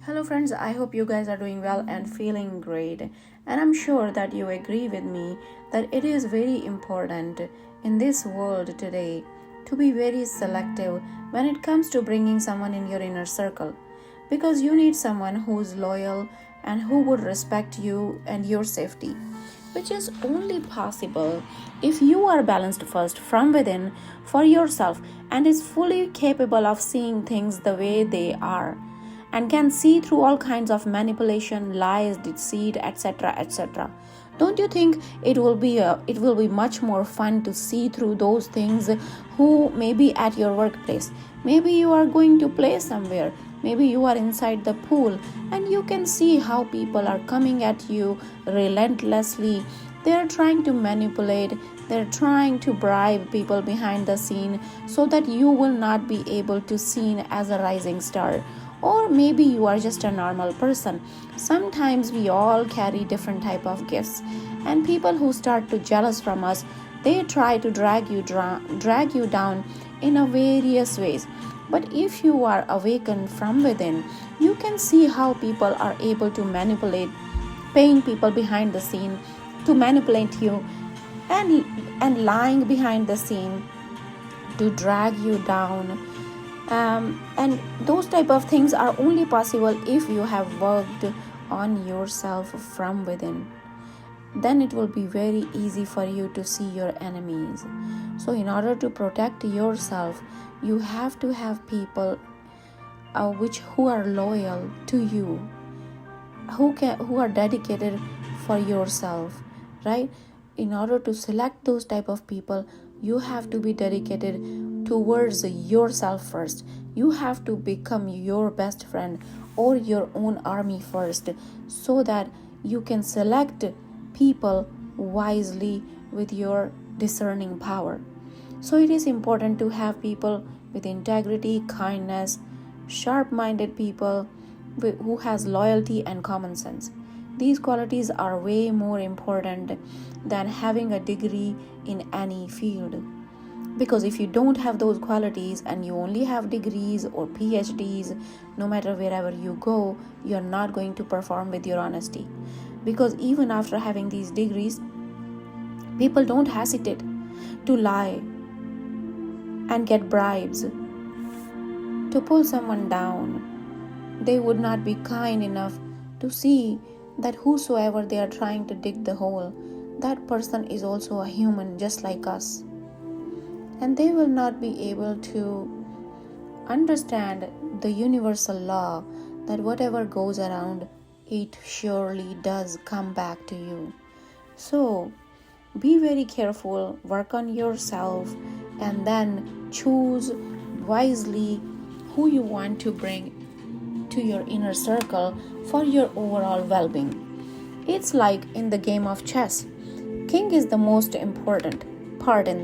Hello, friends. I hope you guys are doing well and feeling great. And I'm sure that you agree with me that it is very important in this world today to be very selective when it comes to bringing someone in your inner circle. Because you need someone who's loyal and who would respect you and your safety, which is only possible if you are balanced first from within for yourself and is fully capable of seeing things the way they are and can see through all kinds of manipulation, lies, deceit, etc., etc. Don't you think it will be much more fun to see through those things who may be at your workplace? Maybe you are going to play somewhere. Maybe you are inside the pool and you can see how people are coming at you relentlessly. They are trying to manipulate, they're trying to bribe people behind the scene so that you will not be able to seen as a rising star. Or maybe you are just a normal person. Sometimes we all carry different type of gifts, and people who start to jealous from us, they try to drag you down in a various ways. But if you are awakened from within, you can see how people are able to manipulate, paying people behind the scene to manipulate you, and lying behind the scene to drag you down. And those type of things are only possible if you have worked on yourself from within. Then it will be very easy for you to see your enemies. So in order to protect yourself, you have to have people who are loyal to you, who are dedicated for yourself, right? In order to select those type of people, you have to be dedicated towards yourself first. You have to become your best friend or your own army first, so that you can select people wisely with your discerning power. So it is important to have people with integrity, kindness, sharp-minded people who has loyalty and common sense. These qualities are way more important than having a degree in any field. Because if you don't have those qualities and you only have degrees or PhDs, no matter wherever you go, you're not going to perform with your honesty. Because even after having these degrees, people don't hesitate to lie and get bribes to pull someone down. They would not be kind enough to see that whosoever they are trying to dig the hole, that person is also a human just like us. And they will not be able to understand the universal law that whatever goes around, it surely does come back to you. So be very careful, work on yourself, and then choose wisely who you want to bring to your inner circle for your overall well-being. It's like in the game of chess. King is the most important part in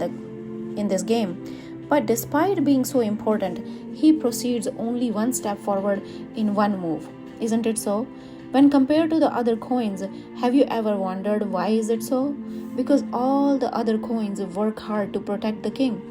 this game, but despite being so important, he proceeds only one step forward in one move. Isn't it so? When compared to the other coins, have you ever wondered why is it so? Because all the other coins work hard to protect the king.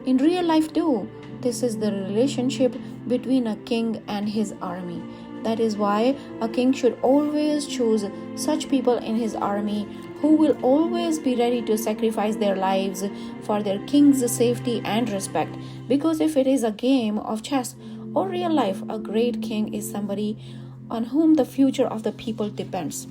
In real life too, this is the relationship between a king and his army. That is why a king should always choose such people in his army who will always be ready to sacrifice their lives for their king's safety and respect. Because if it is a game of chess or real life, a great king is somebody on whom the future of the people depends.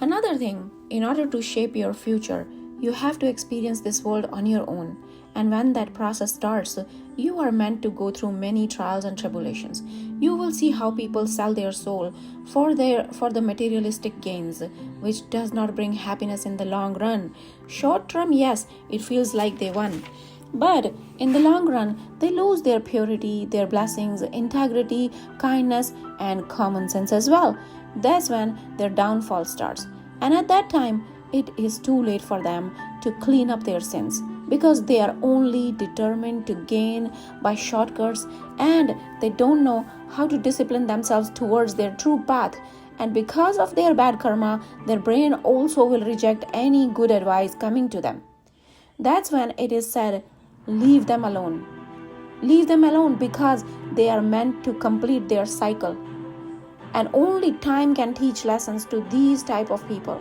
Another thing, in order to shape your future, you have to experience this world on your own. And when that process starts, you are meant to go through many trials and tribulations. You will see how people sell their soul for the materialistic gains, which does not bring happiness in the long run. Short term, yes, it feels like they won. But in the long run, they lose their purity, their blessings, integrity, kindness, and common sense as well. That's when their downfall starts. And at that time, it is too late for them to clean up their sins, because they are only determined to gain by shortcuts, and they don't know how to discipline themselves towards their true path. And because of their bad karma, their brain also will reject any good advice coming to them. That's when it is said, leave them alone. Leave them alone, because they are meant to complete their cycle. And only time can teach lessons to these type of people.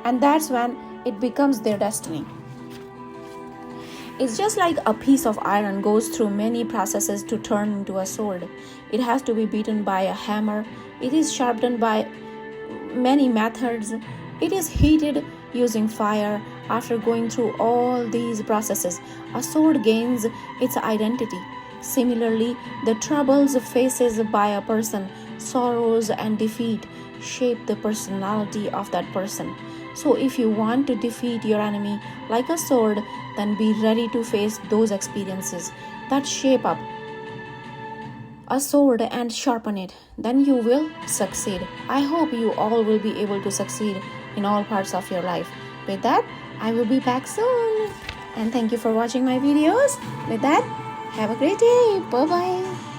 And that's when it becomes their destiny. It's just like a piece of iron goes through many processes to turn into a sword. It has to be beaten by a hammer. It is sharpened by many methods. It is heated using fire. After going through all these processes, a sword gains its identity. Similarly, the troubles faced by a person, sorrows and defeat, shape the personality of that person. So if you want to defeat your enemy like a sword, then be ready to face those experiences that shape up a sword and sharpen it. Then you will succeed. I hope you all will be able to succeed in all parts of your life. With that, I will be back soon. And thank you for watching my videos. With that, have a great day. Bye bye.